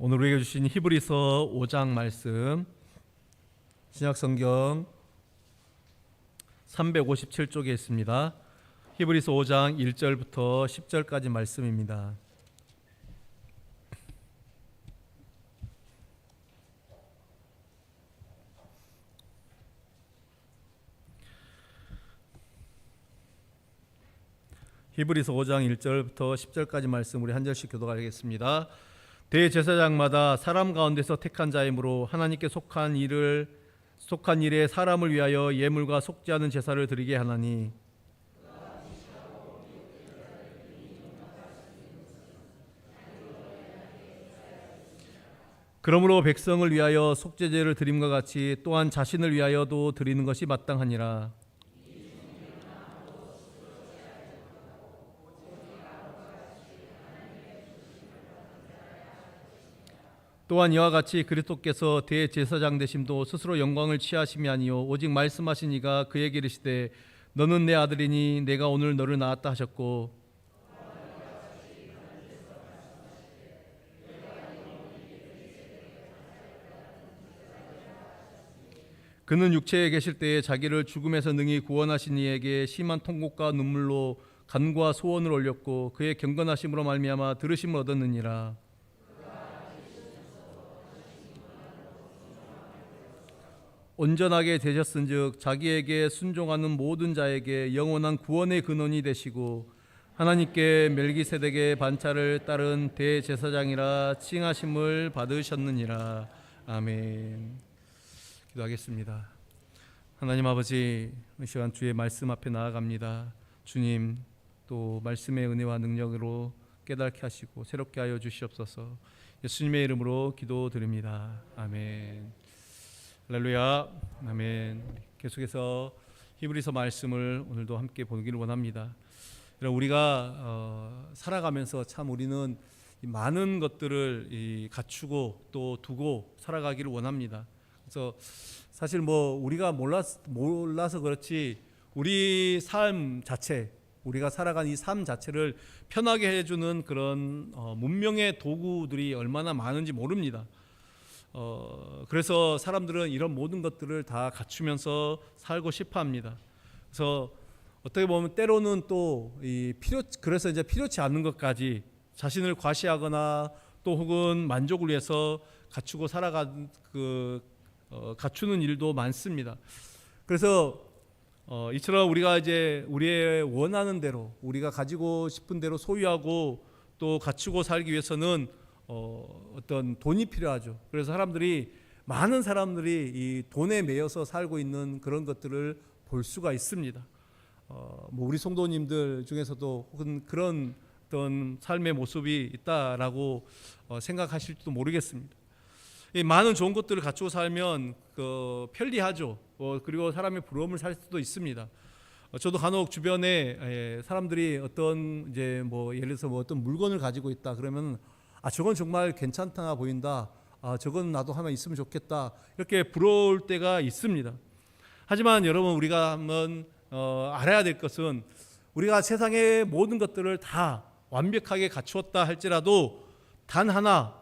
오늘 우리에게 주신 히브리서 5장 말씀, 신약성경 357쪽에 있습니다. 히브리서 5장 1절부터 10절까지 말씀입니다. 히브리서 5장 1절부터 10절까지 말씀 우리 한 절씩 교독하겠습니다. 대제사장마다 사람 가운데서 택한 자이므로 하나님께 속한 일에 사람을 위하여 예물과 속지 않은 제사를 드리게 하나니, 그러므로 백성을 위하여 속죄제를 드림과 같이 또한 자신을 위하여도 드리는 것이 마땅하니라. 또한 이와 같이 그리스도께서 대제사장 되심도 스스로 영광을 취하심이 아니요 오직 말씀하신 이가 그에게 이르시되 너는 내 아들이니 내가 오늘 너를 낳았다 하셨고, 그는 육체에 계실 때에 자기를 죽음에서 능히 구원하신 이에게 심한 통곡과 눈물로 간과 소원을 올렸고 그의 경건하심으로 말미암아 들으심을 얻었느니라. 온전하게 되셨은즉 자기에게 순종하는 모든 자에게 영원한 구원의 근원이 되시고 하나님께 멜기세덱의 반차를 따른 대제사장이라 칭하심을 받으셨느니라. 아멘. 기도하겠습니다. 하나님 아버지, 이 시간 주의 말씀 앞에 나아갑니다. 주님, 또 말씀의 은혜와 능력으로 깨닫게 하시고 새롭게 하여 주시옵소서. 예수님의 이름으로 기도드립니다. 아멘. 할렐루야. 아멘. 계속해서 히브리서 말씀을 오늘도 함께 보기를 원합니다. 우리가 살아가면서 참 우리는 많은 것들을 갖추고 또 두고 살아가기를 원합니다. 그래서 사실 우리가 몰라서 그렇지 우리 삶 자체, 우리가 살아가는 이 삶 자체를 편하게 해주는 그런 문명의 도구들이 얼마나 많은지 모릅니다. 그래서 사람들은 이런 모든 것들을 다 갖추면서 살고 싶어합니다. 그래서 어떻게 보면 때로는 또 그래서 이제 필요치 않는 것까지 자신을 과시하거나 또 혹은 만족을 위해서 갖추고 갖추는 일도 많습니다. 그래서 이처럼 우리가 이제 우리의 원하는 대로 우리가 가지고 싶은 대로 소유하고 또 갖추고 살기 위해서는 어떤 돈이 필요하죠. 그래서 많은 사람들이 이 돈에 매여서 살고 있는 그런 것들을 볼 수가 있습니다. 우리 성도님들 중에서도 혹은 그런 어떤 삶의 모습이 있다라고 생각하실지도 모르겠습니다. 이 많은 좋은 것들을 갖추고 살면 편리하죠. 그리고 사람의 부러움을 살 수도 있습니다. 저도 간혹 주변에 사람들이 어떤 예를 들어서 어떤 물건을 가지고 있다 그러면 저건 정말 괜찮다 보인다. 저건 나도 하나 있으면 좋겠다. 이렇게 부러울 때가 있습니다. 하지만 여러분, 우리가 한번 알아야 될 것은 우리가 세상의 모든 것들을 다 완벽하게 갖추었다 할지라도 단 하나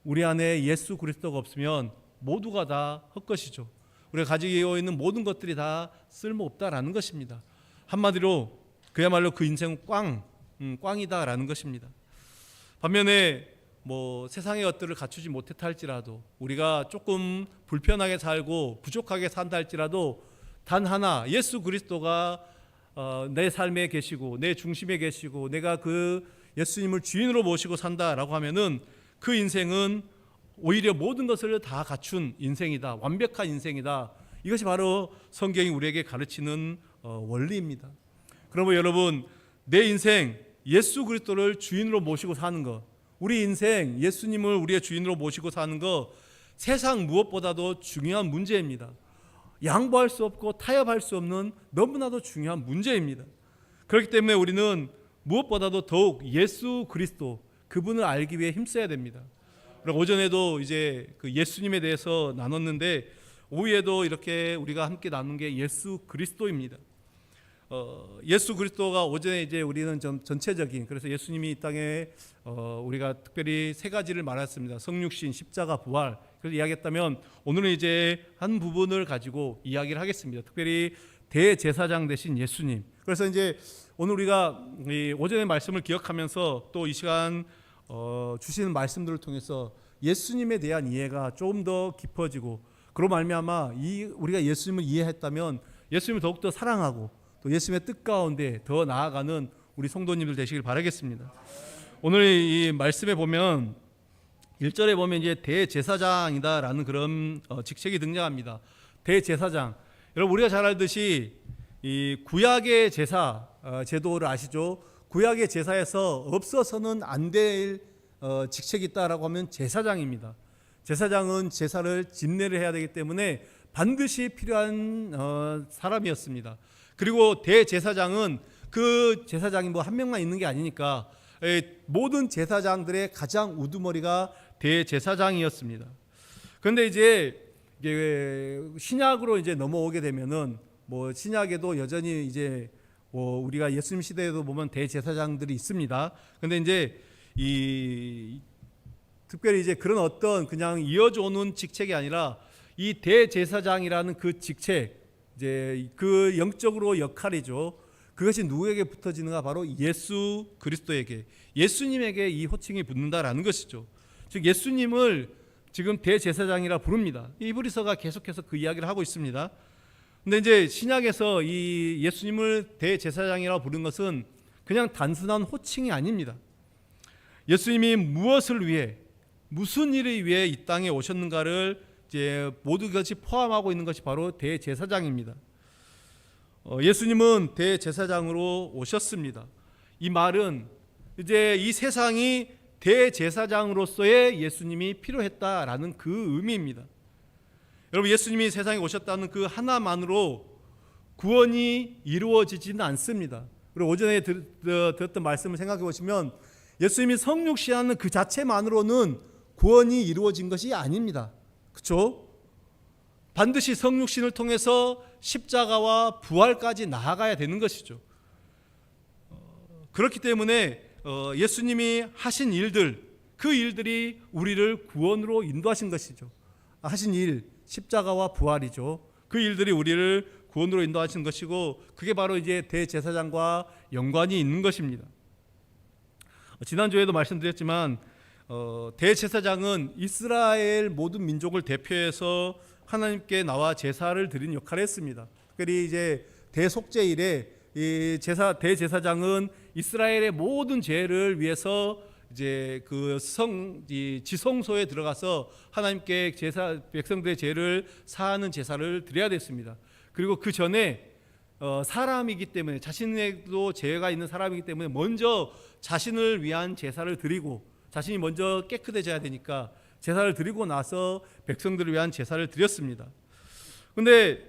우리 안에 예수 그리스도가 없으면 모두가 다 헛것이죠. 우리가 가지고 있는 모든 것들이 다 쓸모없다라는 것입니다. 한마디로 그야말로 그 인생은 꽝이다라는 것입니다. 반면에 세상의 것들을 갖추지 못했다 할지라도 우리가 조금 불편하게 살고 부족하게 산다 할지라도 단 하나 예수 그리스도가 내 삶에 계시고 내 중심에 계시고 내가 그 예수님을 주인으로 모시고 산다라고 하면은 그 인생은 오히려 모든 것을 다 갖춘 인생이다. 완벽한 인생이다. 이것이 바로 성경이 우리에게 가르치는 원리입니다. 그러면 여러분, 내 인생 예수 그리스도를 주인으로 모시고 사는 것, 우리 인생 예수님을 우리의 주인으로 모시고 사는 것, 세상 무엇보다도 중요한 문제입니다. 양보할 수 없고 타협할 수 없는 너무나도 중요한 문제입니다. 그렇기 때문에 우리는 무엇보다도 더욱 예수 그리스도, 그분을 알기 위해 힘써야 됩니다. 오전에도 이제 그 예수님에 대해서 나눴는데 오후에도 이렇게 우리가 함께 나눈 게 예수 그리스도입니다. 예수 그리스도가 오전에 이제 우리는 좀 전체적인, 그래서 예수님이 이 땅에 우리가 특별히 세 가지를 말했습니다. 성육신, 십자가, 부활. 그래서 이야기했다면 오늘은 이제 한 부분을 가지고 이야기를 하겠습니다. 특별히 대제사장 되신 예수님. 그래서 이제 오늘 우리가 이 오전의 말씀을 기억하면서 또 이 시간 주시는 말씀들을 통해서 예수님에 대한 이해가 좀 더 깊어지고, 그로 말미암아 우리가 예수님을 이해했다면 예수님을 더욱더 사랑하고 또 예수님의 뜻 가운데 더 나아가는 우리 성도님들 되시길 바라겠습니다. 오늘 이 말씀에 보면 1절에 보면 이제 대제사장이다라는 그런 직책이 등장합니다. 대제사장. 여러분 우리가 잘 알듯이 이 구약의 제사 제도를 아시죠? 구약의 제사에서 없어서는 안 될 직책이 있다라고 하면 제사장입니다. 제사장은 제사를 집례를 해야 되기 때문에 반드시 필요한 사람이었습니다. 그리고 대제사장은 그 제사장이 뭐 한 명만 있는 게 아니니까 모든 제사장들의 가장 우두머리가 대제사장이었습니다. 그런데 이제 신약으로 이제 넘어오게 되면은 뭐 신약에도 여전히 이제 우리가 예수님 시대에도 보면 대제사장들이 있습니다. 그런데 이제 특별히 이제 그런 어떤 그냥 이어져 오는 직책이 아니라 이 대제사장이라는 그 직책, 이제 그 영적으로 역할이죠. 그것이 누구에게 붙어지는가? 바로 예수 그리스도에게, 예수님에게 이 호칭이 붙는다라는 것이죠. 즉 예수님을 지금 대제사장이라 부릅니다. 히브리서가 계속해서 그 이야기를 하고 있습니다. 근데 이제 신약에서 이 예수님을 대제사장이라고 부른 것은 그냥 단순한 호칭이 아닙니다. 예수님이 무엇을 위해, 무슨 일을 위해 이 땅에 오셨는가를 이제 모든 것이 포함하고 있는 것이 바로 대제사장입니다. 예수님은 대제사장으로 오셨습니다. 이 말은 이제 이 세상이 대제사장으로서의 예수님이 필요했다라는 그 의미입니다. 여러분 예수님이 세상에 오셨다는 그 하나만으로 구원이 이루어지지는 않습니다. 그리고 오전에 들었던 말씀을 생각해 보시면 예수님이 성육신하는 그 자체만으로는 구원이 이루어진 것이 아닙니다. 그렇죠? 반드시 성육신을 통해서 십자가와 부활까지 나아가야 되는 것이죠. 그렇기 때문에 예수님이 하신 일들, 그 일들이 우리를 구원으로 인도하신 것이죠. 하신 일, 십자가와 부활이죠. 그 일들이 우리를 구원으로 인도하신 것이고, 그게 바로 이제 대제사장과 연관이 있는 것입니다. 지난주에도 말씀드렸지만 대제사장은 이스라엘 모든 민족을 대표해서 하나님께 나와 제사를 드리는 역할을 했습니다. 특별히 이제 대속죄일에 이 대제사장은 이스라엘의 모든 죄를 위해서 이제 그 지성소에 들어가서 하나님께 백성들의 죄를 사하는 제사를 드려야 됐습니다. 그리고 그 전에 사람이기 때문에, 자신에도 죄가 있는 사람이기 때문에 먼저 자신을 위한 제사를 드리고, 자신이 먼저 깨끗해져야 되니까 제사를 드리고 나서 백성들을 위한 제사를 드렸습니다. 그런데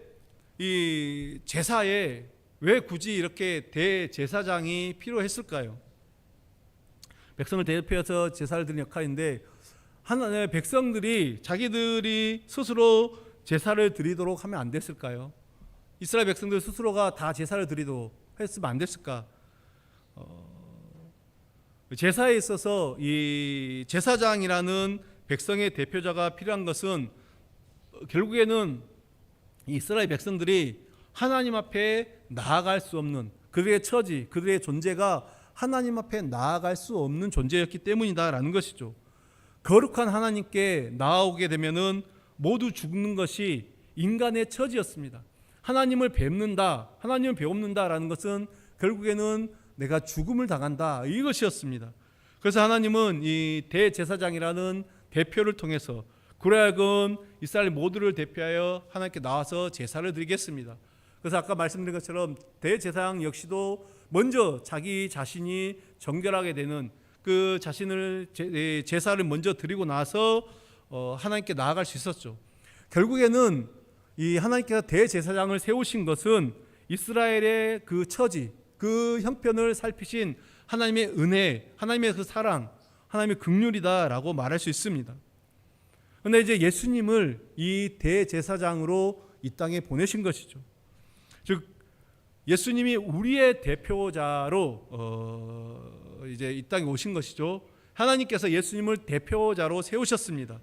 이 제사에 왜 굳이 이렇게 대제사장이 필요했을까요? 백성을 대표해서 제사를 드리는 역할인데, 하나님의 백성들이 자기들이 스스로 제사를 드리도록 하면 안 됐을까요? 이스라엘 백성들 스스로가 다 제사를 드리도록 했으면 안 됐을까? 제사에 있어서 이 제사장이라는 백성의 대표자가 필요한 것은 결국에는 이스라엘 백성들이 하나님 앞에 나아갈 수 없는, 그들의 처지, 그들의 존재가 하나님 앞에 나아갈 수 없는 존재였기 때문이다라는 것이죠. 거룩한 하나님께 나아오게 되면은 모두 죽는 것이 인간의 처지였습니다. 하나님을 뵙는다, 하나님을 배웁는다라는 것은 결국에는 내가 죽음을 당한다, 이것이었습니다. 그래서 하나님은 이 대제사장이라는 대표를 통해서 그래야금 이스라엘 모두를 대표하여 하나님께 나와서 제사를 드리겠습니다. 그래서 아까 말씀드린 것처럼 대제사장 역시도 먼저 자기 자신이 정결하게 되는 그 자신을 제사를 먼저 드리고 나서 하나님께 나아갈 수 있었죠. 결국에는 이 하나님께서 대제사장을 세우신 것은 이스라엘의 그 처지, 그 형편을 살피신 하나님의 은혜, 하나님의 그 사랑, 하나님의 긍휼이다라고 말할 수 있습니다. 그런데 이제 예수님을 이 대제사장으로 이 땅에 보내신 것이죠. 즉 예수님이 우리의 대표자로 이제 이 땅에 오신 것이죠. 하나님께서 예수님을 대표자로 세우셨습니다.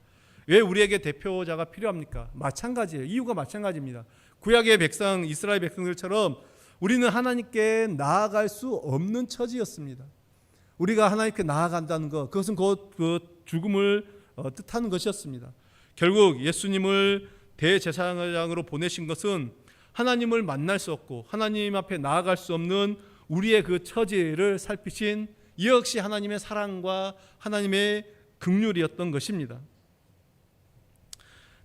왜 우리에게 대표자가 필요합니까? 마찬가지예요. 이유가 마찬가지입니다. 구약의 백성, 이스라엘 백성들처럼 우리는 하나님께 나아갈 수 없는 처지였습니다. 우리가 하나님께 나아간다는 것, 그것은 곧 그 죽음을 뜻하는 것이었습니다. 결국 예수님을 대제사장으로 보내신 것은 하나님을 만날 수 없고 하나님 앞에 나아갈 수 없는 우리의 그 처지를 살피신 이 역시 하나님의 사랑과 하나님의 긍휼이었던 것입니다.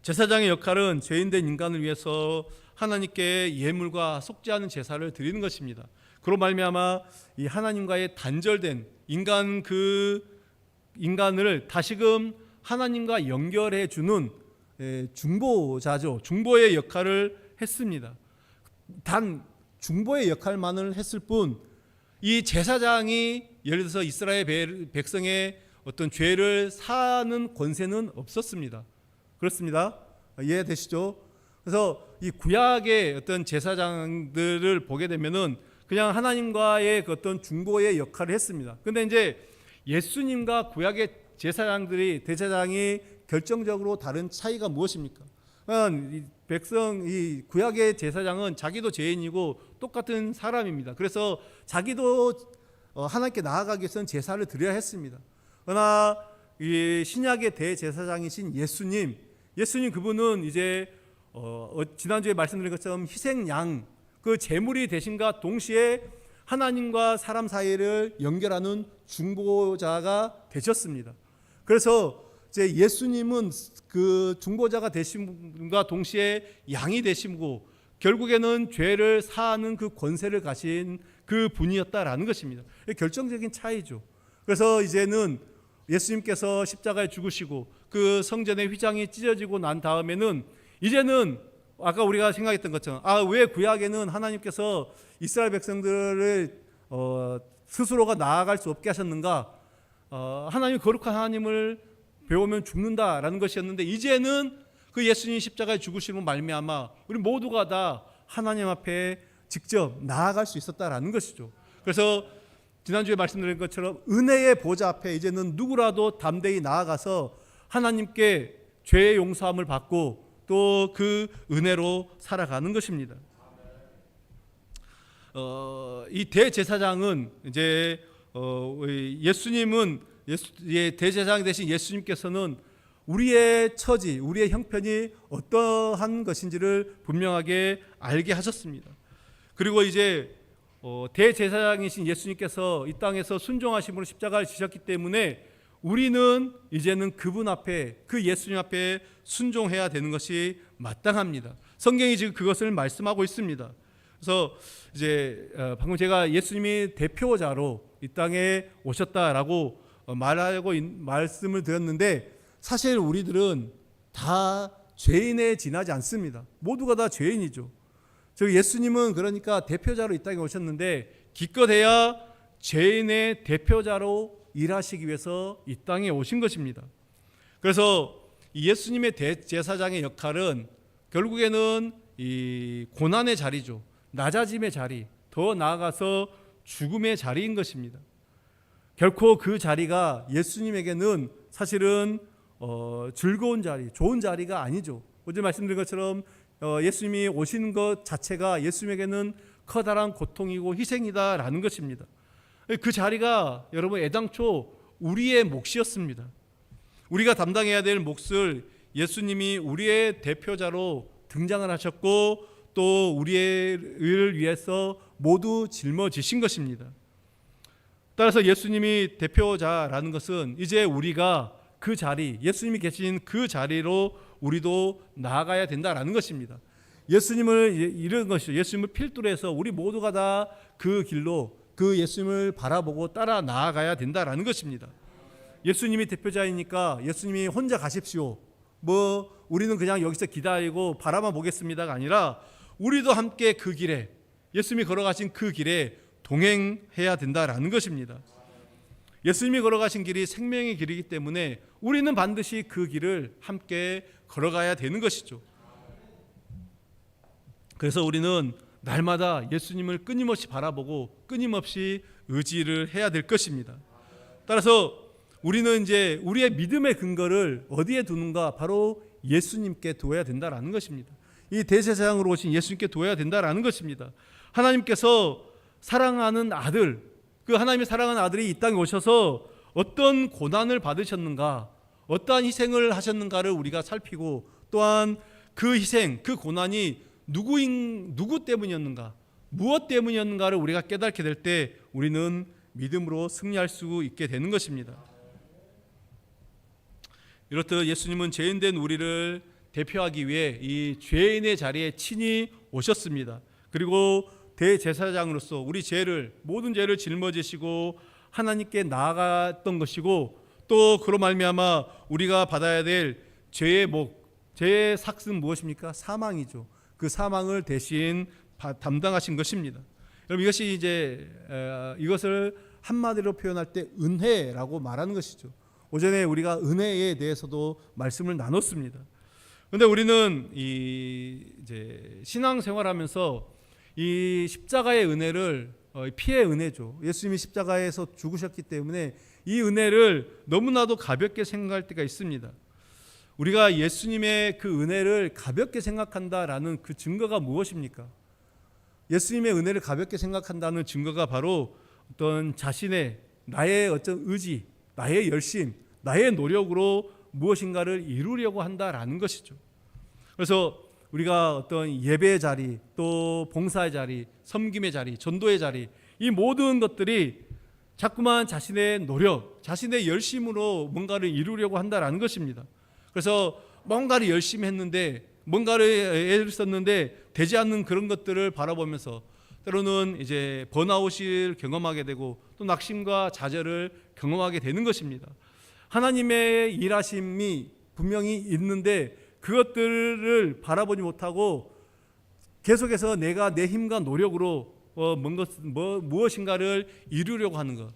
제사장의 역할은 죄인된 인간을 위해서 하나님께 예물과 속죄 않은 제사를 드리는 것입니다. 그로 말미암아 이 하나님과의 단절된 인간을 다시금 하나님과 연결해 주는 중보자죠. 중보의 역할을 했습니다. 단 중보의 역할만을 했을 뿐 이 제사장이 예를 들어서 이스라엘 백성의 어떤 죄를 사하는 권세는 없었습니다. 그렇습니다. 이해되시죠? 그래서 이 구약의 어떤 제사장들을 보게 되면은 그냥 하나님과의 그 어떤 중보의 역할을 했습니다. 근데 이제 예수님과 구약의 대제사장이 결정적으로 다른 차이가 무엇입니까? 이 구약의 제사장은 자기도 죄인이고 똑같은 사람입니다. 그래서 자기도 하나님께 나아가기 위해서는 제사를 드려야 했습니다. 그러나 이 신약의 대제사장이신 예수님 그분은 이제 지난주에 말씀드린 것처럼 희생양 그 제물이 되신과 동시에 하나님과 사람 사이를 연결하는 중보자가 되셨습니다. 그래서 이제 예수님은 그 중보자가 되심과 동시에 양이 되시고 결국에는 죄를 사하는 그 권세를 가진 그 분이었다라는 것입니다. 결정적인 차이죠. 그래서 이제는 예수님께서 십자가에 죽으시고 그 성전의 휘장이 찢어지고 난 다음에는 이제는 아까 우리가 생각했던 것처럼 왜 구약에는 하나님께서 이스라엘 백성들을 스스로가 나아갈 수 없게 하셨는가? 하나님 거룩한 하나님을 배우면 죽는다라는 것이었는데 이제는 그 예수님 십자가에 죽으심으로 말미암아 우리 모두가 다 하나님 앞에 직접 나아갈 수 있었다라는 것이죠. 그래서 지난주에 말씀드린 것처럼 은혜의 보좌 앞에 이제는 누구라도 담대히 나아가서 하나님께 죄의 용서함을 받고 또 그 은혜로 살아가는 것입니다. 이 대제사장은 이제 대제사장 되신 예수님께서는 우리의 처지, 우리의 형편이 어떠한 것인지를 분명하게 알게 하셨습니다. 그리고 이제 대제사장이신 예수님께서 이 땅에서 순종하심으로 십자가를 지셨기 때문에 우리는 이제는 그분 앞에, 그 예수님 앞에 순종해야 되는 것이 마땅합니다. 성경이 지금 그것을 말씀하고 있습니다. 그래서 이제 방금 제가 예수님이 대표자로 이 땅에 오셨다라고 말씀을 드렸는데 사실 우리들은 다 죄인에 지나지 않습니다. 모두가 다 죄인이죠. 즉 예수님은 그러니까 대표자로 이 땅에 오셨는데 기껏해야 죄인의 대표자로 일하시기 위해서 이 땅에 오신 것입니다. 그래서 예수님의 대제사장의 역할은 결국에는 이 고난의 자리죠. 낮아짐의 자리, 더 나아가서 죽음의 자리인 것입니다. 결코 그 자리가 예수님에게는 사실은 즐거운 자리, 좋은 자리가 아니죠. 어제 말씀드린 것처럼 예수님이 오시는 것 자체가 예수님에게는 커다란 고통이고 희생이다라는 것입니다. 그 자리가 여러분 애당초 우리의 몫이었습니다. 우리가 담당해야 될 몫을 예수님이 우리의 대표자로 등장을 하셨고 또 우리를 위해서 모두 짊어지신 것입니다. 따라서 예수님이 대표자라는 것은 이제 우리가 그 자리, 예수님이 계신 그 자리로 우리도 나아가야 된다라는 것입니다. 예수님을 이런 것이죠. 예수님을 필두로 해서 우리 모두가 다 그 길로 그 예수님을 바라보고 따라 나아가야 된다라는 것입니다. 예수님이 대표자이니까 예수님이 혼자 가십시오. 우리는 그냥 여기서 기다리고 바라만 보겠습니다가 아니라 우리도 함께 그 길에 예수님이 걸어가신 그 길에 동행해야 된다라는 것입니다. 예수님이 걸어가신 길이 생명의 길이기 때문에 우리는 반드시 그 길을 함께 걸어가야 되는 것이죠. 그래서 우리는 날마다 예수님을 끊임없이 바라보고 끊임없이 의지를 해야 될 것입니다. 따라서 우리는 이제 우리의 믿음의 근거를 어디에 두는가? 바로 예수님께 두어야 된다라는 것입니다. 이 대제사장으로 오신 예수님께 두어야 된다라는 것입니다. 하나님께서 사랑하는 아들, 그 하나님의 사랑하는 아들이 이 땅에 오셔서 어떤 고난을 받으셨는가, 어떠한 희생을 하셨는가를 우리가 살피고, 또한 그 희생, 그 고난이 누구 때문이었는가, 무엇 때문이었는가를 우리가 깨닫게 될 때 우리는 믿음으로 승리할 수 있게 되는 것입니다. 이렇듯 예수님은 죄인된 우리를 대표하기 위해 이 죄인의 자리에 친히 오셨습니다. 그리고 대제사장으로서 우리 모든 죄를 짊어지시고 하나님께 나아갔던 것이고, 또 그로 말미암아 우리가 받아야 될 죄의 삭은 무엇입니까? 사망이죠. 그 사망을 대신 담당하신 것입니다. 여러분, 이것을 한마디로 표현할 때 은혜라고 말하는 것이죠. 오전에 우리가 은혜에 대해서도 말씀을 나눴습니다. 그런데 우리는 이제 신앙생활하면서 이 십자가의 은혜를 피해 은혜죠. 예수님이 십자가에서 죽으셨기 때문에 이 은혜를 너무나도 가볍게 생각할 때가 있습니다. 우리가 예수님의 그 은혜를 가볍게 생각한다라는 그 증거가 무엇입니까? 예수님의 은혜를 가볍게 생각한다는 증거가 바로 어떤 나의 어떤 의지, 나의 열심, 나의 노력으로 무엇인가를 이루려고 한다라는 것이죠. 그래서 우리가 어떤 예배의 자리, 또 봉사의 자리, 섬김의 자리, 전도의 자리, 이 모든 것들이 자꾸만 자신의 노력, 자신의 열심으로 뭔가를 이루려고 한다라는 것입니다. 그래서 뭔가를 열심히 했는데, 뭔가를 애를 썼는데 되지 않는 그런 것들을 바라보면서 때로는 이제 번아웃을 경험하게 되고, 또 낙심과 좌절을 경험하게 되는 것입니다. 하나님의 일하심이 분명히 있는데 그것들을 바라보지 못하고 계속해서 내가 내 힘과 노력으로 무엇인가를 이루려고 하는 것.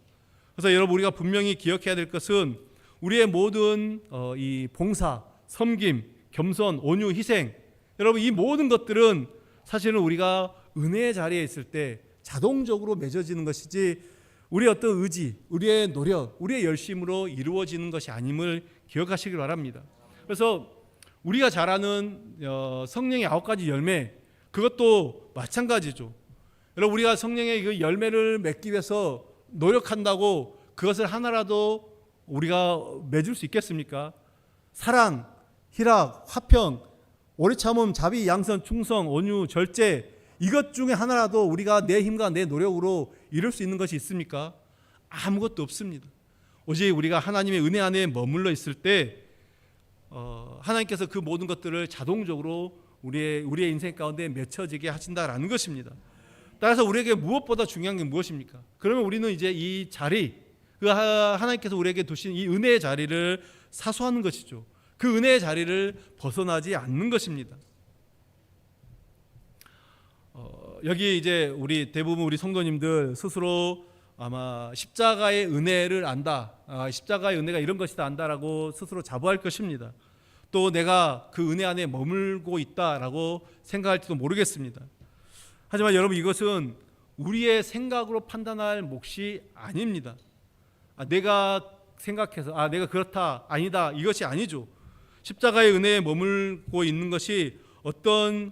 그래서 여러분, 우리가 분명히 기억해야 될 것은 우리의 모든 이 봉사, 섬김, 겸손, 온유, 희생, 여러분, 이 모든 것들은 사실은 우리가 은혜의 자리에 있을 때 자동적으로 맺어지는 것이지 우리의 어떤 의지, 우리의 노력, 우리의 열심으로 이루어지는 것이 아님을 기억하시길 바랍니다. 그래서 우리가 잘 아는 성령의 9가지 열매, 그것도 마찬가지죠. 여러분, 우리가 성령의 그 열매를 맺기 위해서 노력한다고 그것을 하나라도 우리가 맺을 수 있겠습니까? 사랑, 희락, 화평, 오래 참음, 자비, 양선, 충성, 온유, 절제, 이것 중에 하나라도 우리가 내 힘과 내 노력으로 이룰 수 있는 것이 있습니까? 아무것도 없습니다. 오직 우리가 하나님의 은혜 안에 머물러 있을 때 하나님께서 그 모든 것들을 자동적으로 우리의 인생 가운데 맺혀지게 하신다라는 것입니다. 따라서 우리에게 무엇보다 중요한 게 무엇입니까? 그러면 우리는 이제 이 자리, 하나님께서 우리에게 두신 이 은혜의 자리를 사수하는 것이죠. 그 은혜의 자리를 벗어나지 않는 것입니다. 여기 이제 대부분 우리 성도님들 스스로 아마 십자가의 은혜를 안다, 십자가의 은혜가 이런 것이다 안다라고 스스로 자부할 것입니다. 또 내가 그 은혜 안에 머물고 있다라고 생각할지도 모르겠습니다. 하지만 여러분, 이것은 우리의 생각으로 판단할 몫이 아닙니다. 내가 생각해서 내가 그렇다, 아니다, 이것이 아니죠. 십자가의 은혜에 머물고 있는 것이 어떤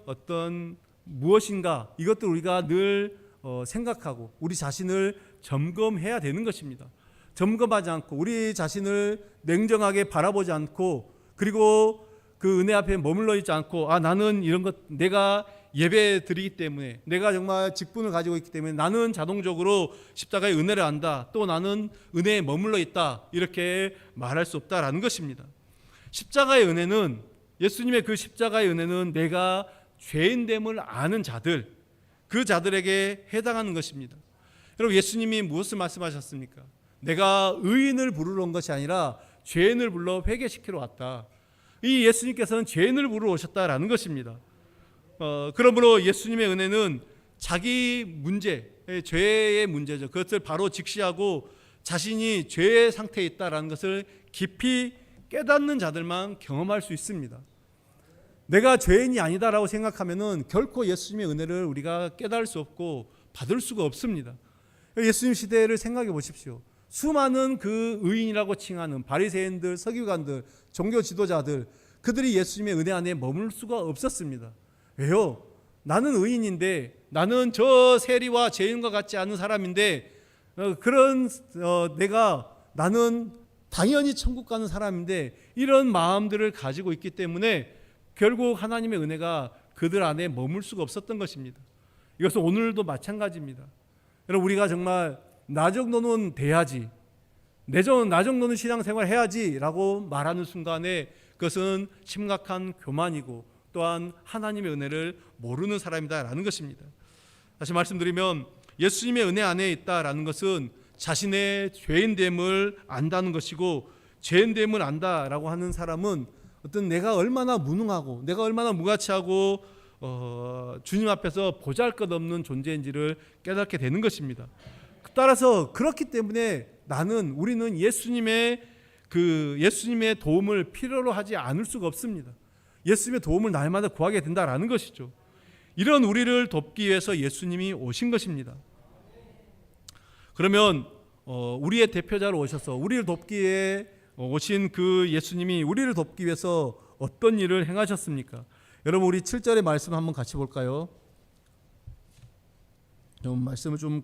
무엇인가, 이것도 우리가 늘 생각하고 우리 자신을 점검해야 되는 것입니다. 점검하지 않고 우리 자신을 냉정하게 바라보지 않고, 그리고 그 은혜 앞에 머물러 있지 않고 나는 이런 것, 내가 예배 드리기 때문에, 내가 정말 직분을 가지고 있기 때문에 나는 자동적으로 십자가의 은혜를 안다, 또 나는 은혜에 머물러 있다, 이렇게 말할 수 없다라는 것입니다. 십자가의 은혜는, 예수님의 그 십자가의 은혜는 내가 죄인됨을 아는 자들, 그 자들에게 해당하는 것입니다. 여러분, 예수님이 무엇을 말씀하셨습니까? 내가 의인을 부르러 온 것이 아니라 죄인을 불러 회개시키러 왔다. 이 예수님께서는 죄인을 부르러 오셨다라는 것입니다. 그러므로 예수님의 은혜는 자기 문제, 죄의 문제죠. 그것을 바로 직시하고 자신이 죄의 상태에 있다라는 것을 깊이 깨닫는 자들만 경험할 수 있습니다. 내가 죄인이 아니다라고 생각하면은 결코 예수님의 은혜를 우리가 깨달을 수 없고 받을 수가 없습니다. 예수님 시대를 생각해 보십시오. 수많은 그 의인이라고 칭하는 바리새인들, 서기관들, 종교 지도자들, 그들이 예수님의 은혜 안에 머물 수가 없었습니다. 왜요? 나는 의인인데, 나는 저 세리와 죄인과 같지 않은 사람인데, 나는 당연히 천국 가는 사람인데, 이런 마음들을 가지고 있기 때문에 결국 하나님의 은혜가 그들 안에 머물 수가 없었던 것입니다. 이것은 오늘도 마찬가지입니다. 여러분, 우리가 정말 나 정도는 돼야지, 나 정도는 신앙생활 해야지 라고 말하는 순간에 그것은 심각한 교만이고 또한 하나님의 은혜를 모르는 사람이다라는 것입니다. 다시 말씀드리면 예수님의 은혜 안에 있다라는 것은 자신의 죄인됨을 안다는 것이고, 죄인됨을 안다라고 하는 사람은 어떤 내가 얼마나 무능하고 내가 얼마나 무가치하고 주님 앞에서 보잘것없는 존재인지를 깨닫게 되는 것입니다. 따라서 그렇기 때문에 우리는 예수님의 도움을 필요로 하지 않을 수가 없습니다. 예수님의 도움을 날마다 구하게 된다라는 것이죠. 이런 우리를 돕기 위해서 예수님이 오신 것입니다. 그러면 우리의 대표자로 오셔서 우리를 돕기 위해 오신 그 예수님이 우리를 돕기 위해서 어떤 일을 행하셨습니까? 여러분, 우리 7절의 말씀 한번 같이 볼까요? 말씀을 좀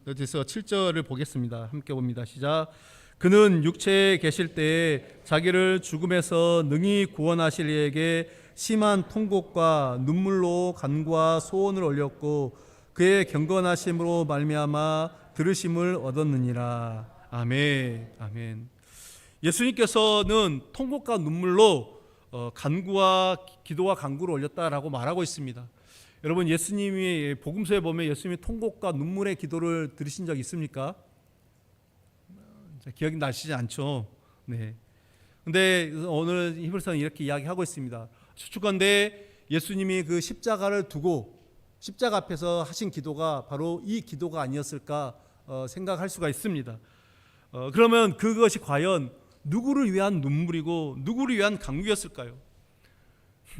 그래서 7절을 보겠습니다. 함께 봅니다. 시작. 그는 육체에 계실 때에 자기를 죽음에서 능히 구원하실 이에게 심한 통곡과 눈물로 간구와 소원을 올렸고 그의 경건하심으로 말미암아 들으심을 얻었느니라. 아멘. 아멘. 예수님께서는 통곡과 눈물로 기도와 간구를 올렸다라고 말하고 있습니다. 여러분, 예수님이 복음서에 보면 예수님이 통곡과 눈물의 기도를 들으신 적 있습니까? 기억이 나시지 않죠. 네. 근데 오늘 히브리서는 이렇게 이야기하고 있습니다. 추측건대 예수님이 그 십자가를 두고 십자가 앞에서 하신 기도가 바로 이 기도가 아니었을까 생각할 수가 있습니다. 그러면 그것이 과연 누구를 위한 눈물이고 누구를 위한 간구였을까요?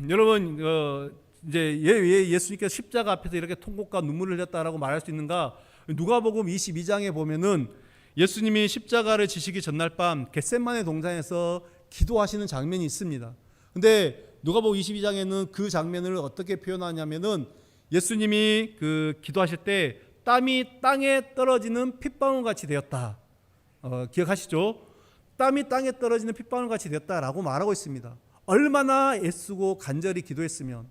여러분, 이제 왜 예수님께서 십자가 앞에서 이렇게 통곡과 눈물을 흘렸다라고 말할 수 있는가? 누가복음 22장에 보면은 예수님이 십자가를 지시기 전날 밤 겟세마네 동산에서 기도하시는 장면이 있습니다. 근데 누가복음 22장에는 그 장면을 어떻게 표현하냐면은 예수님이 그 기도하실 때 땀이 땅에 떨어지는 핏방울 같이 되었다. 기억하시죠? 땀이 땅에 떨어지는 핏방울 같이 되었다라고 말하고 있습니다. 얼마나 애쓰고 간절히 기도했으면,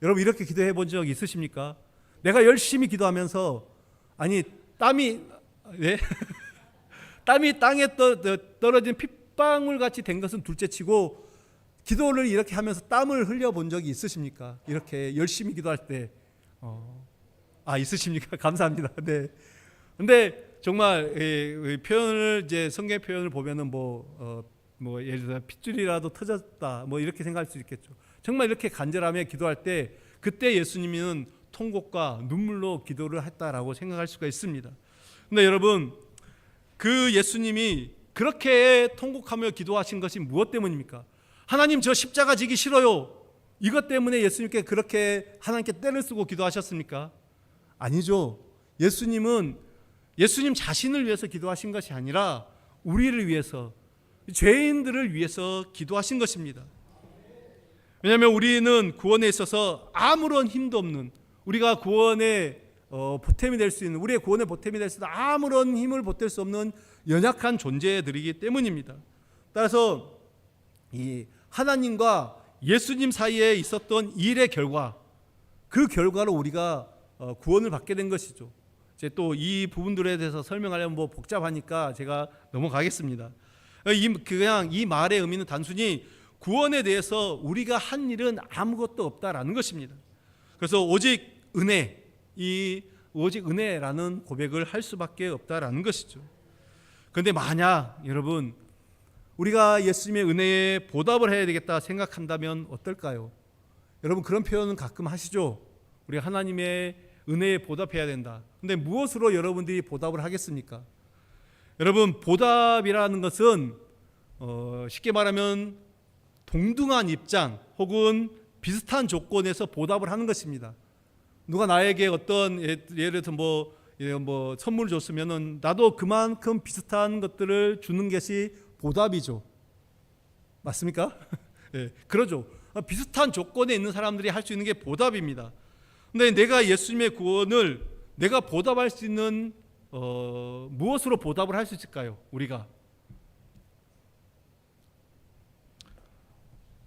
여러분 이렇게 기도해 본 적 있으십니까? 내가 열심히 기도하면서 땀이 땅에 떨어진 핏방울 같이 된 것은 둘째치고 기도를 이렇게 하면서 땀을 흘려 본 적이 있으십니까? 이렇게 열심히 기도할 때 있으십니까? 감사합니다. 네. 근데 정말 표현을 이제 성경 표현을 보면은 예를 들어 핏줄이라도 터졌다 이렇게 생각할 수 있겠죠. 정말 이렇게 간절하며 기도할 때 그때 예수님은 통곡과 눈물로 기도를 했다라고 생각할 수가 있습니다. 근데 여러분, 그 예수님이 그렇게 통곡하며 기도하신 것이 무엇 때문입니까? 하나님, 저 십자가 지기 싫어요. 이것 때문에 예수님께 그렇게 하나님께 떼를 쓰고 기도하셨습니까? 아니죠. 예수님은 예수님 자신을 위해서 기도하신 것이 아니라 우리를 위해서, 죄인들을 위해서 기도하신 것입니다. 왜냐하면 우리는 구원에 있어서 아무런 힘도 없는, 우리가 구원의 보탬이 될 수 있는, 우리의 구원의 보탬이 될 수 있는 아무런 힘을 보탤 수 없는 연약한 존재들이기 때문입니다. 따라서 이 하나님과 예수님 사이에 있었던 일의 결과, 그 결과로 우리가 구원을 받게 된 것이죠. 이제 또 이 부분들에 대해서 설명하려면 복잡하니까 제가 넘어가겠습니다. 그냥 이 말의 의미는 단순히 구원에 대해서 우리가 한 일은 아무것도 없다라는 것입니다. 그래서 오직 은혜라는 고백을 할 수밖에 없다라는 것이죠. 그런데 만약 여러분, 우리가 예수님의 은혜에 보답을 해야 되겠다 생각한다면 어떨까요? 여러분, 그런 표현은 가끔 하시죠. 우리가 하나님의 은혜에 보답해야 된다. 근데 무엇으로 여러분들이 보답을 하겠습니까? 여러분, 보답이라는 것은 쉽게 말하면 동등한 입장 혹은 비슷한 조건에서 보답을 하는 것입니다. 누가 나에게 어떤 예를 들어서 뭐 선물을 줬으면은 나도 그만큼 비슷한 것들을 주는 것이 보답이죠. 맞습니까? 예, 그러죠. 비슷한 조건에 있는 사람들이 할 수 있는 게 보답입니다. 근데 내가 예수님의 구원을 내가 보답할 수 있는 무엇으로 보답을 할 수 있을까요? 우리가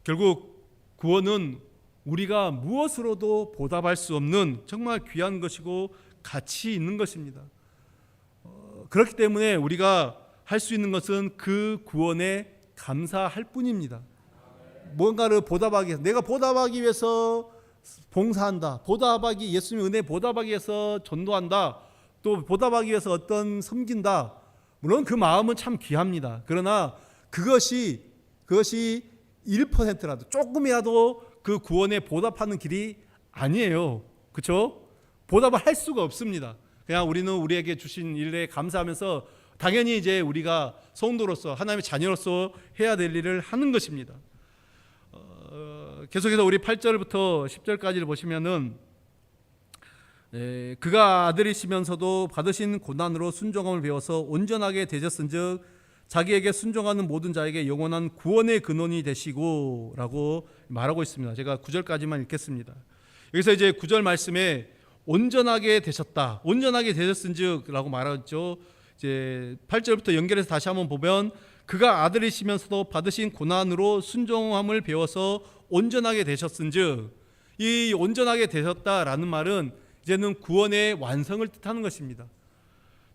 결국 구원은 우리가 무엇으로도 보답할 수 없는 정말 귀한 것이고 가치 있는 것입니다. 그렇기 때문에 우리가 할 수 있는 것은 그 구원에 감사할 뿐입니다. 뭔가를 보답하기 위해서, 내가 보답하기 위해서 봉사한다, 보답하기, 예수님의 은혜 보답하기 위해서 전도한다, 또 보답하기 위해서 어떤 섬긴다, 물론 그 마음은 참 귀합니다. 그러나 그것이 1%라도 조금이라도 그 구원에 보답하는 길이 아니에요. 그렇죠? 보답을 할 수가 없습니다. 그냥 우리는 우리에게 주신 일에 감사하면서 당연히 이제 우리가 성도로서 하나님의 자녀로서 해야 될 일을 하는 것입니다. 계속해서 우리 8절부터 10절까지를 보시면은 그가 아들이시면서도 받으신 고난으로 순종함을 배워서 온전하게 되셨은즉 자기에게 순종하는 모든 자에게 영원한 구원의 근원이 되시고 라고 말하고 있습니다. 제가 9절까지만 읽겠습니다. 여기서 이제 9절 말씀에 온전하게 되셨다, 온전하게 되셨은즉 라고 말하죠. 이제 8절부터 연결해서 다시 한번 보면 그가 아들이시면서도 받으신 고난으로 순종함을 배워서 온전하게 되셨은즉, 이 온전하게 되셨다라는 말은 이제는 구원의 완성을 뜻하는 것입니다.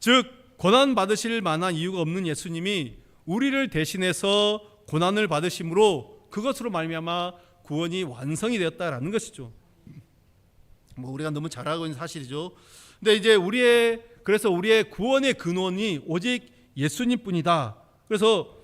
즉 고난 받으실 만한 이유가 없는 예수님이 우리를 대신해서 고난을 받으심으로 그것으로 말미암아 구원이 완성이 되었다라는 것이죠. 뭐 우리가 너무 잘 알고 있는 사실이죠. 근데 이제 그래서 우리의 구원의 근원이 오직 예수님뿐이다. 그래서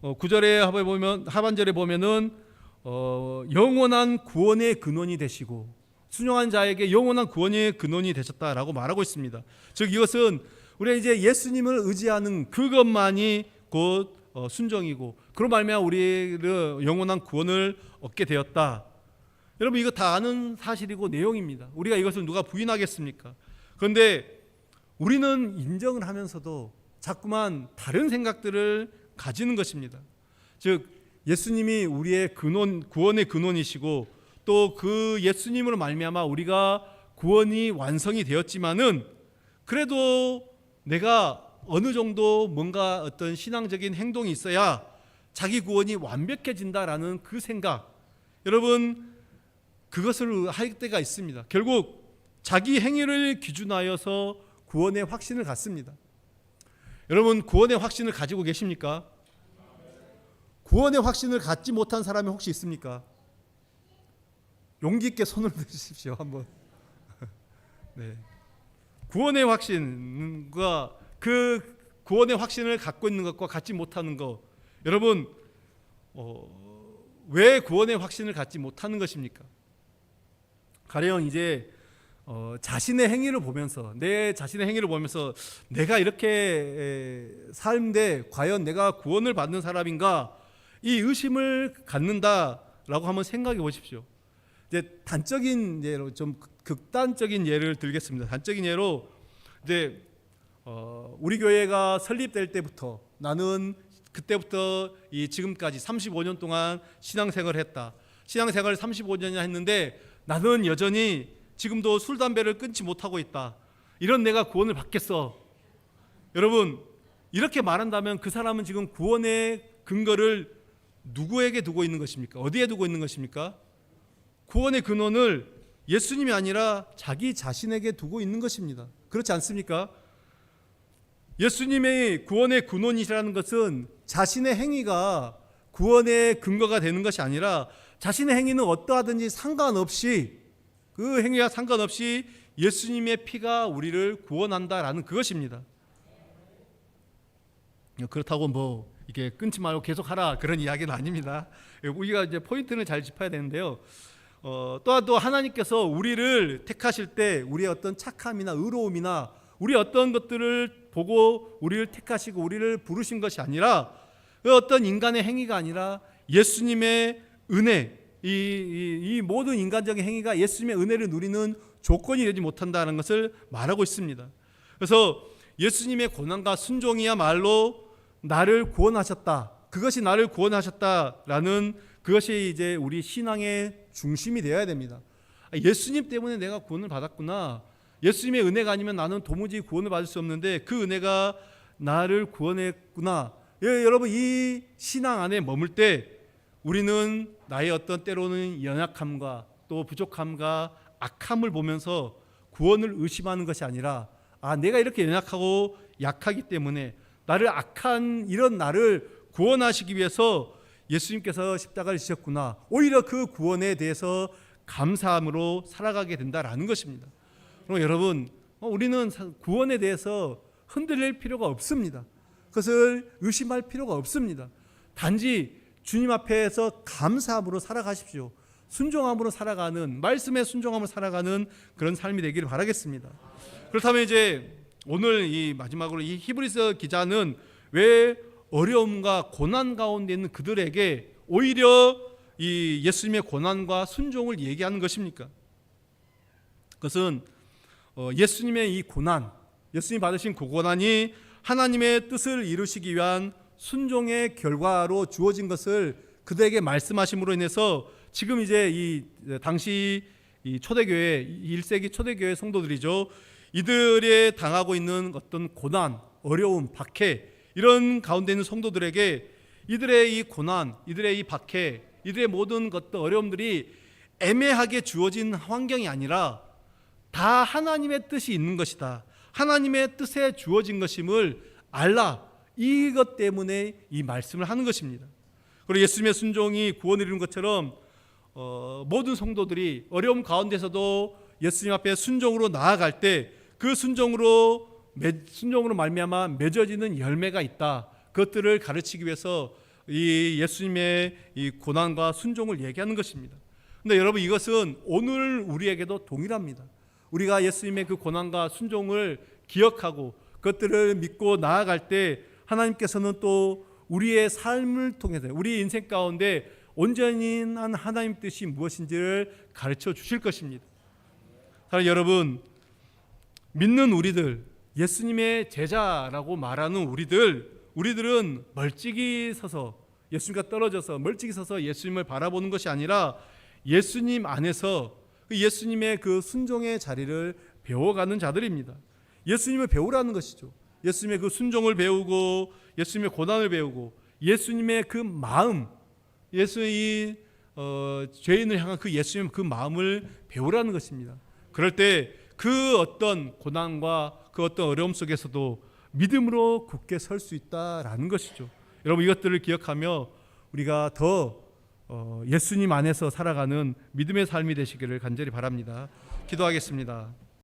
9절에 하반절에 보면은 영원한 구원의 근원이 되시고 순종한 자에게 영원한 구원의 근원이 되셨다라고 말하고 있습니다. 즉 이것은 우리가 이제 예수님을 의지하는 그것만이 곧 순종이고, 그로 말미암아 우리를 영원한 구원을 얻게 되었다. 여러분 이거 다 아는 사실이고 내용입니다. 우리가 이것을 누가 부인하겠습니까? 그런데 우리는 인정을 하면서도 자꾸만 다른 생각들을 가지는 것입니다. 즉 예수님이 우리의 구원의 근원이시고 또 그 예수님으로 말미암아 우리가 구원이 완성이 되었지만은 그래도 내가 어느 정도 뭔가 어떤 신앙적인 행동이 있어야 자기 구원이 완벽해진다라는 그 생각, 여러분 그것을 할 때가 있습니다. 결국 자기 행위를 기준하여서 구원의 확신을 갖습니다. 여러분 구원의 확신을 가지고 계십니까? 구원의 확신을 갖지 못한 사람이 혹시 있습니까? 용기 있게 손을 드십시오 한번. 네. 구원의 확신과 그 구원의 확신을 갖고 있는 것과 갖지 못하는 것, 여러분 왜 구원의 확신을 갖지 못하는 것입니까? 가령 이제 자신의 행위를 보면서, 내 자신의 행위를 보면서 내가 이렇게 살는데 과연 내가 구원을 받는 사람인가, 이 의심을 갖는다라고 한번 생각해 보십시오. 이제 단적인 예로, 좀 극단적인 예를 들겠습니다. 단적인 예로 이제 우리 교회가 설립될 때부터 나는 그때부터 지금까지 35년 동안 신앙생활을 했다. 신앙생활을 35년이나 했는데 나는 여전히 지금도 술 담배를 끊지 못하고 있다. 이런 내가 구원을 받겠어. 여러분 이렇게 말한다면 그 사람은 지금 구원의 근거를 누구에게 두고 있는 것입니까? 어디에 두고 있는 것입니까? 구원의 근원을 예수님이 아니라 자기 자신에게 두고 있는 것입니다. 그렇지 않습니까? 예수님의 구원의 근원이라는 것은 자신의 행위가 구원의 근거가 되는 것이 아니라 자신의 행위는 어떠하든지 상관없이, 그 행위와 상관없이 예수님의 피가 우리를 구원한다라는 그것입니다. 그렇다고 뭐 이게 끊지 말고 계속 하라 그런 이야기는 아닙니다. 우리가 이제 포인트는 잘 짚어야 되는데요. 또 하나님께서 우리를 택하실 때 우리의 어떤 착함이나 의로움이나 우리 어떤 것들을 보고 우리를 택하시고 우리를 부르신 것이 아니라 그 어떤 인간의 행위가 아니라 예수님의 은혜, 이 모든 인간적인 행위가 예수님의 은혜를 누리는 조건이 되지 못한다는 것을 말하고 있습니다. 그래서 예수님의 고난과 순종이야말로 나를 구원하셨다. 그것이 나를 구원하셨다라는 그것이 이제 우리 신앙의 중심이 되어야 됩니다. 예수님 때문에 내가 구원을 받았구나. 예수님의 은혜가 아니면 나는 도무지 구원을 받을 수 없는데 그 은혜가 나를 구원했구나. 여러분, 이 신앙 안에 머물 때 우리는 나의 어떤 때로는 연약함과 또 부족함과 악함을 보면서 구원을 의심하는 것이 아니라 내가 이렇게 연약하고 약하기 때문에 나를 악한 이런 나를 구원하시기 위해서 예수님께서 십자가를 지셨구나. 오히려 그 구원에 대해서 감사함으로 살아가게 된다라는 것입니다. 그럼 여러분, 우리는 구원에 대해서 흔들릴 필요가 없습니다. 그것을 의심할 필요가 없습니다. 단지 주님 앞에서 감사함으로 살아가십시오. 순종함으로 살아가는, 말씀에 순종함으로 살아가는 그런 삶이 되기를 바라겠습니다. 그렇다면 이제 오늘 이 마지막으로 이 히브리서 기자는 왜 어려움과 고난 가운데 있는 그들에게 오히려 이 예수님의 고난과 순종을 얘기하는 것입니까? 그것은 예수님의 이 고난, 예수님이 받으신 그 고난이 하나님의 뜻을 이루시기 위한 순종의 결과로 주어진 것을 그들에게 말씀하심으로 인해서 지금 이제 이 당시 이 초대교회 1세기 초대교회 성도들이죠. 이들이 당하고 있는 어떤 고난, 어려움, 박해 이런 가운데 있는 성도들에게 이들의 이 고난, 이들의 이 박해, 이들의 모든 것들 어려움들이 애매하게 주어진 환경이 아니라 다 하나님의 뜻이 있는 것이다. 하나님의 뜻에 주어진 것임을 알라. 이것 때문에 이 말씀을 하는 것입니다. 그리고 예수님의 순종이 구원을 이룬 것처럼 모든 성도들이 어려움 가운데서도 예수님 앞에 순종으로 나아갈 때 그 순종으로 말미암아 맺어지는 열매가 있다. 그것들을 가르치기 위해서 이 예수님의 이 고난과 순종을 얘기하는 것입니다. 그런데 여러분, 이것은 오늘 우리에게도 동일합니다. 우리가 예수님의 그 고난과 순종을 기억하고 그것들을 믿고 나아갈 때 하나님께서는 또 우리의 삶을 통해서 우리 인생 가운데 온전한 하나님 뜻이 무엇인지를 가르쳐 주실 것입니다. 사랑하는 여러분, 믿는 우리들, 예수님의 제자라고 말하는 우리들은 멀찍이 서서 예수님과 떨어져서 멀찍이 서서 예수님을 바라보는 것이 아니라 예수님 안에서 예수님의 그 순종의 자리를 배워가는 자들입니다. 예수님을 배우라는 것이죠. 예수님의 그 순종을 배우고 예수님의 고난을 배우고 예수님의 그 마음, 예수의 죄인을 향한 그 예수님의 그 마음을 배우라는 것입니다. 그럴 때 그 어떤 고난과 그 어떤 어려움 속에서도 믿음으로 굳게 설 수 있다라는 것이죠. 여러분, 이것들을 기억하며 우리가 더 예수님 안에서 살아가는 믿음의 삶이 되시기를 간절히 바랍니다. 기도하겠습니다.